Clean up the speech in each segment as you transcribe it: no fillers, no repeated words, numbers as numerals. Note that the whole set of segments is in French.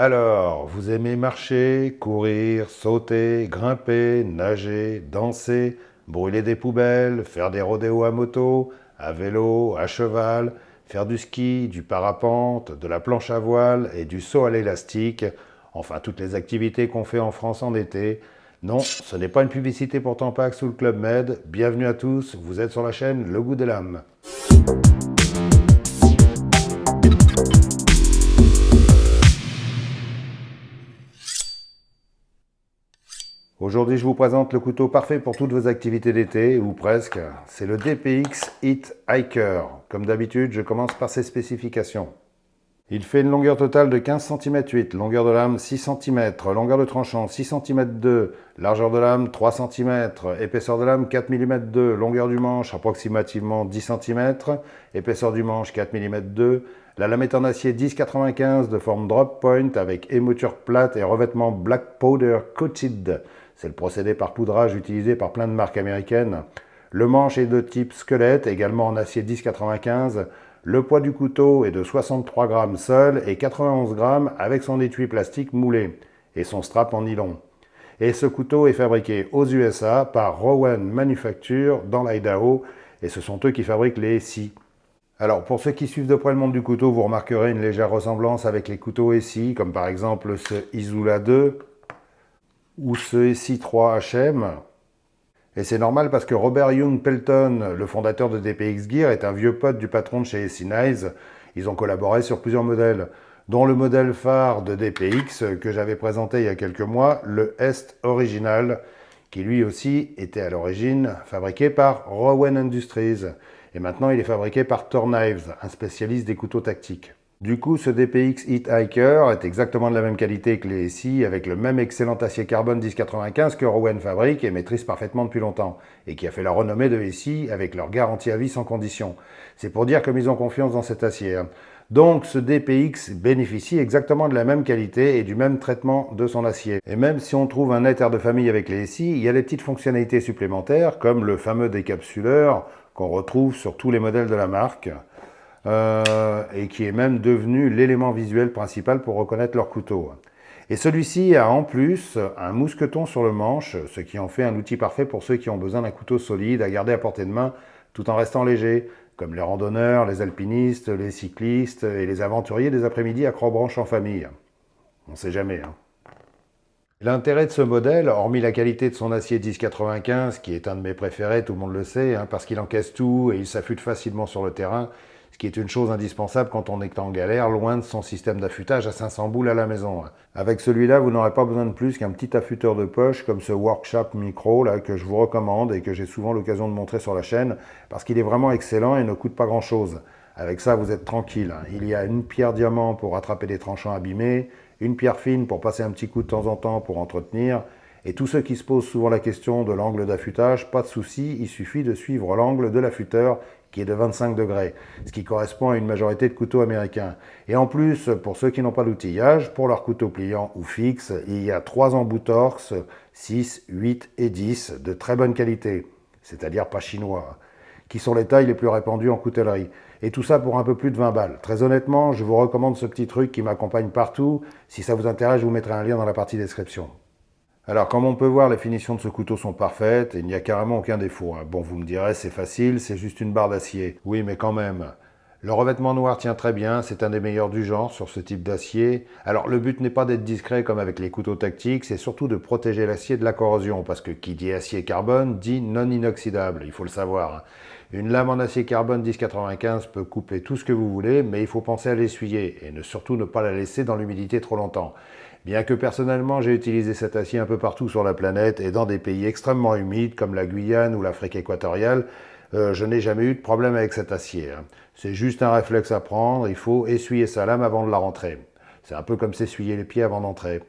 Alors, vous aimez marcher, courir, sauter, grimper, nager, danser, brûler des poubelles, faire des rodéos à moto, à vélo, à cheval, faire du ski, du parapente, de la planche à voile et du saut à l'élastique, enfin toutes les activités qu'on fait en France en été. Non, ce n'est pas une publicité pour Tampax ou le Club Med. Bienvenue à tous, vous êtes sur la chaîne Le Goût de l'âme. Aujourd'hui, je vous présente le couteau parfait pour toutes vos activités d'été, ou presque. C'est le DPX Hit Hiker. Comme d'habitude, je commence par ses spécifications. Il fait une longueur totale de 15 cm 8, longueur de lame 6 cm, longueur de tranchant 6 cm 2, largeur de lame 3 cm, épaisseur de lame 4 mm 2, longueur du manche approximativement 10 cm, épaisseur du manche 4 mm 2. La lame est en acier 1095 de forme drop point avec émouture plate et revêtement black powder coated. C'est le procédé par poudrage utilisé par plein de marques américaines. Le manche est de type squelette, également en acier 1095. Le poids du couteau est de 63 grammes seul et 91 grammes avec son étui plastique moulé et son strap en nylon. Et ce couteau est fabriqué aux USA par Rowan Manufacture dans l'Idaho et ce sont eux qui fabriquent les SI. Alors pour ceux qui suivent de près le monde du couteau, vous remarquerez une légère ressemblance avec les couteaux SI, comme par exemple ce Izula 2 ou ce SI 3 HM. Et c'est normal parce que Robert Young Pelton, le fondateur de DPX Gear, est un vieux pote du patron de chez SI Knives. Ils ont collaboré sur plusieurs modèles, dont le modèle phare de DPX que j'avais présenté il y a quelques mois, le Est Original, qui lui aussi était à l'origine fabriqué par Rowan Industries. Et maintenant il est fabriqué par Thor Knives, un spécialiste des couteaux tactiques. Du coup, ce DPX Hit Hiker est exactement de la même qualité que les SI, avec le même excellent acier carbone 1095 que Rowan fabrique et maîtrise parfaitement depuis longtemps, et qui a fait la renommée de SI avec leur garantie à vie sans condition. C'est pour dire comme ils ont confiance dans cet acier. Donc ce DPX bénéficie exactement de la même qualité et du même traitement de son acier. Et même si on trouve un net air de famille avec les SI, il y a des petites fonctionnalités supplémentaires, comme le fameux décapsuleur qu'on retrouve sur tous les modèles de la marque. Et qui est même devenu l'élément visuel principal pour reconnaître leur couteau. Et celui-ci a en plus un mousqueton sur le manche, ce qui en fait un outil parfait pour ceux qui ont besoin d'un couteau solide à garder à portée de main tout en restant léger, comme les randonneurs, les alpinistes, les cyclistes et les aventuriers des après-midi à croix-branche en famille. On ne sait jamais. L'intérêt de ce modèle, hormis la qualité de son acier 1095, qui est un de mes préférés, tout le monde le sait, parce qu'il encaisse tout et il s'affûte facilement sur le terrain, ce qui est une chose indispensable quand on est en galère, loin de son système d'affûtage à 500 boules à la maison. Avec celui-là, vous n'aurez pas besoin de plus qu'un petit affûteur de poche comme ce Workshop Micro là, que je vous recommande et que j'ai souvent l'occasion de montrer sur la chaîne, parce qu'il est vraiment excellent et ne coûte pas grand-chose. Avec ça, vous êtes tranquille. Il y a une pierre diamant pour attraper des tranchants abîmés, une pierre fine pour passer un petit coup de temps en temps pour entretenir, et tous ceux qui se posent souvent la question de l'angle d'affûtage, pas de souci, il suffit de suivre l'angle de l'affûteur qui est de 25 degrés, ce qui correspond à une majorité de couteaux américains. Et en plus, pour ceux qui n'ont pas d'outillage, pour leurs couteaux pliants ou fixes, il y a 3 embouts torx, 6, 8 et 10, de très bonne qualité, c'est-à-dire pas chinois, qui sont les tailles les plus répandues en coutellerie. Et tout ça pour un peu plus de 20 balles. Très honnêtement, je vous recommande ce petit truc qui m'accompagne partout. Si ça vous intéresse, je vous mettrai un lien dans la partie description. Alors, comme on peut voir, les finitions de ce couteau sont parfaites et il n'y a carrément aucun défaut. Bon, vous me direz, c'est facile, c'est juste une barre d'acier. Oui, mais quand même. Le revêtement noir tient très bien, c'est un des meilleurs du genre sur ce type d'acier. Alors, le but n'est pas d'être discret comme avec les couteaux tactiques, c'est surtout de protéger l'acier de la corrosion, parce que qui dit acier carbone dit non inoxydable, il faut le savoir. Une lame en acier carbone 1095 peut couper tout ce que vous voulez, mais il faut penser à l'essuyer et surtout ne pas la laisser dans l'humidité trop longtemps. Bien que personnellement j'ai utilisé cet acier un peu partout sur la planète et dans des pays extrêmement humides comme la Guyane ou l'Afrique équatoriale, je n'ai jamais eu de problème avec cet acier. C'est juste un réflexe à prendre, il faut essuyer sa lame avant de la rentrer. C'est un peu comme s'essuyer les pieds avant d'entrer.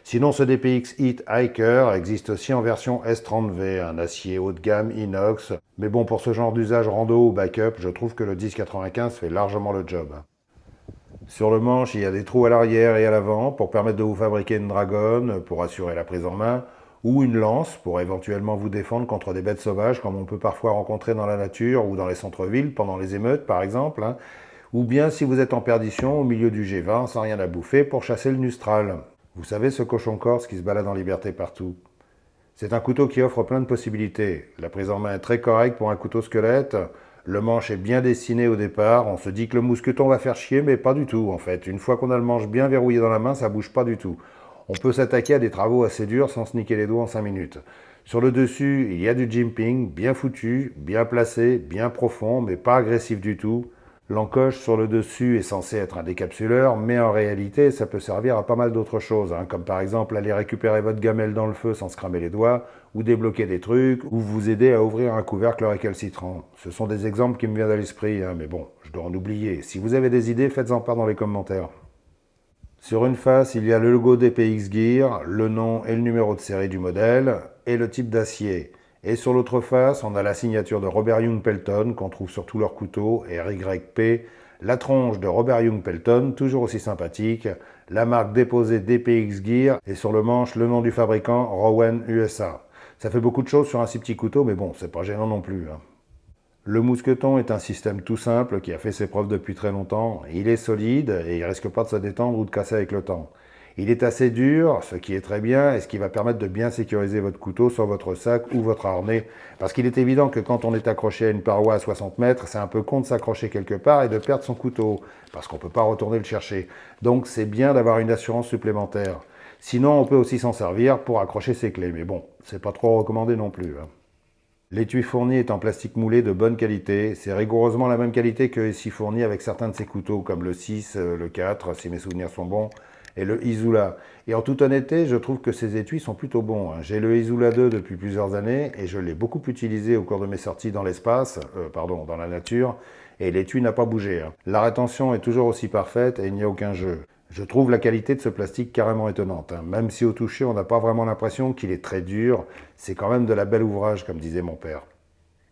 Sinon, ce DPX Hit Hiker existe aussi en version S30V, un acier haut de gamme inox. Mais bon, pour ce genre d'usage rando ou backup, je trouve que le 1095 fait largement le job. Sur le manche, il y a des trous à l'arrière et à l'avant pour permettre de vous fabriquer une dragonne pour assurer la prise en main, ou une lance pour éventuellement vous défendre contre des bêtes sauvages comme on peut parfois rencontrer dans la nature ou dans les centres-villes pendant les émeutes par exemple, Ou bien si vous êtes en perdition au milieu du G20 sans rien à bouffer pour chasser le Nustral. Vous savez ce cochon corse qui se balade en liberté partout. C'est un couteau qui offre plein de possibilités. La prise en main est très correcte pour un couteau squelette. Le manche est bien dessiné au départ. On se dit que le mousqueton va faire chier, mais pas du tout en fait. Une fois qu'on a le manche bien verrouillé dans la main, ça bouge pas du tout. On peut s'attaquer à des travaux assez durs sans se niquer les doigts en 5 minutes. Sur le dessus, il y a du jimping, bien foutu, bien placé, bien profond, mais pas agressif du tout. L'encoche sur le dessus est censé être un décapsuleur, mais en réalité, ça peut servir à pas mal d'autres choses, comme par exemple aller récupérer votre gamelle dans le feu sans se cramer les doigts, ou débloquer des trucs, ou vous aider à ouvrir un couvercle récalcitrant. Ce sont des exemples qui me viennent à l'esprit, mais bon, je dois en oublier. Si vous avez des idées, faites-en part dans les commentaires. Sur une face, il y a le logo DPX Gear, le nom et le numéro de série du modèle, et le type d'acier. Et sur l'autre face, on a la signature de Robert Young Pelton, qu'on trouve sur tous leurs couteaux, RYP, la tronche de Robert Young Pelton, toujours aussi sympathique, la marque déposée DPX Gear, et sur le manche, le nom du fabricant, Rowan USA. Ça fait beaucoup de choses sur un si petit couteau, mais bon, c'est pas gênant non plus. Le mousqueton est un système tout simple qui a fait ses preuves depuis très longtemps. Il est solide et il risque pas de se détendre ou de casser avec le temps. Il est assez dur, ce qui est très bien et ce qui va permettre de bien sécuriser votre couteau sur votre sac ou votre harnais. Parce qu'il est évident que quand on est accroché à une paroi à 60 mètres, c'est un peu con de s'accrocher quelque part et de perdre son couteau, parce qu'on ne peut pas retourner le chercher. Donc c'est bien d'avoir une assurance supplémentaire. Sinon, on peut aussi s'en servir pour accrocher ses clés, mais bon, c'est pas trop recommandé non plus. L'étui fourni est en plastique moulé de bonne qualité. C'est rigoureusement la même qualité que ici fourni avec certains de ces couteaux, comme le 6, le 4, si mes souvenirs sont bons, et le Izula. Et en toute honnêteté, je trouve que ces étuis sont plutôt bons. J'ai le Izula 2 depuis plusieurs années, et je l'ai beaucoup utilisé au cours de mes sorties dans l'espace, dans la nature, et l'étui n'a pas bougé. La rétention est toujours aussi parfaite, et il n'y a aucun jeu. Je trouve la qualité de ce plastique carrément étonnante. Même si au toucher, on n'a pas vraiment l'impression qu'il est très dur, c'est quand même de la belle ouvrage, comme disait mon père.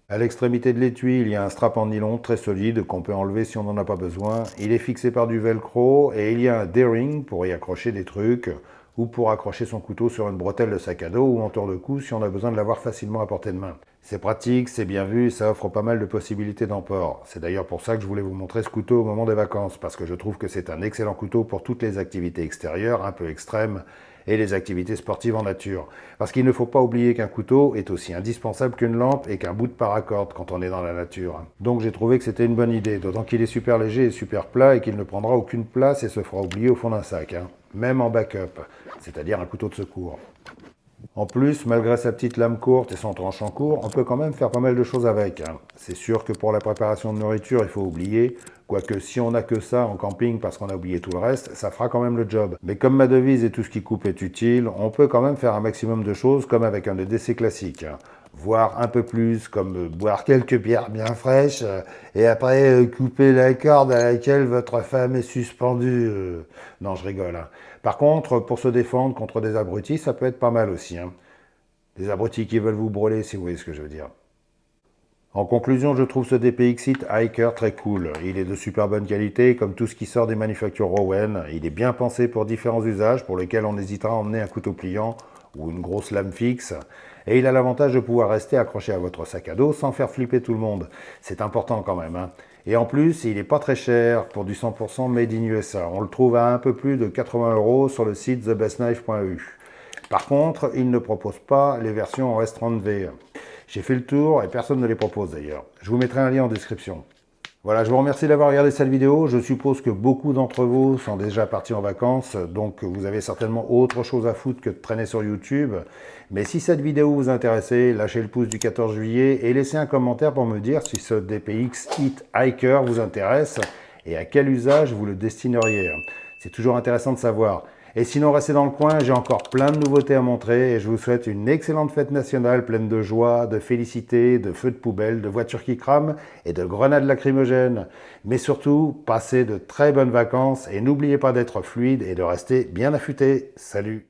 À l'extrémité de l'étui, il y a un strap en nylon très solide qu'on peut enlever si on n'en a pas besoin. Il est fixé par du velcro et il y a un D-ring pour y accrocher des trucs ou pour accrocher son couteau sur une bretelle de sac à dos ou en tour de cou si on a besoin de l'avoir facilement à portée de main. C'est pratique, c'est bien vu, ça offre pas mal de possibilités d'emport. C'est d'ailleurs pour ça que je voulais vous montrer ce couteau au moment des vacances, parce que je trouve que c'est un excellent couteau pour toutes les activités extérieures, un peu extrêmes, et les activités sportives en nature. Parce qu'il ne faut pas oublier qu'un couteau est aussi indispensable qu'une lampe et qu'un bout de paracorde quand on est dans la nature. Donc j'ai trouvé que c'était une bonne idée, d'autant qu'il est super léger et super plat et qu'il ne prendra aucune place et se fera oublier au fond d'un sac, même en backup, c'est-à-dire un couteau de secours. En plus, malgré sa petite lame courte et son tranchant court, on peut quand même faire pas mal de choses avec. C'est sûr que pour la préparation de nourriture, il faut oublier, quoique si on n'a que ça en camping parce qu'on a oublié tout le reste, ça fera quand même le job. Mais comme ma devise et tout ce qui coupe est utile, on peut quand même faire un maximum de choses comme avec un EDC classique. Voire un peu plus, comme boire quelques bières bien fraîches et après couper la corde à laquelle votre femme est suspendue. Non, je rigole. Par contre, pour se défendre contre des abrutis, ça peut être pas mal aussi. Des abrutis qui veulent vous brûler, si vous voyez ce que je veux dire. En conclusion, je trouve ce DPX Hit Hiker très cool. Il est de super bonne qualité, comme tout ce qui sort des manufactures Rowan. Il est bien pensé pour différents usages, pour lesquels on hésitera à emmener un couteau pliant ou une grosse lame fixe. Et il a l'avantage de pouvoir rester accroché à votre sac à dos sans faire flipper tout le monde. C'est important quand même. Et en plus, il n'est pas très cher pour du 100% Made in USA. On le trouve à un peu plus de 80 € sur le site thebestknife.eu. Par contre, il ne propose pas les versions en S30V. J'ai fait le tour et personne ne les propose d'ailleurs. Je vous mettrai un lien en description. Voilà, je vous remercie d'avoir regardé cette vidéo. Je suppose que beaucoup d'entre vous sont déjà partis en vacances, donc vous avez certainement autre chose à foutre que de traîner sur YouTube. Mais si cette vidéo vous intéresse, lâchez le pouce du 14 juillet et laissez un commentaire pour me dire si ce DPX Hit Hiker vous intéresse et à quel usage vous le destineriez. C'est toujours intéressant de savoir. Et sinon, restez dans le coin, j'ai encore plein de nouveautés à montrer et je vous souhaite une excellente fête nationale pleine de joie, de félicité, de feux de poubelle, de voitures qui crament et de grenades lacrymogènes. Mais surtout, passez de très bonnes vacances et n'oubliez pas d'être fluide et de rester bien affûté. Salut!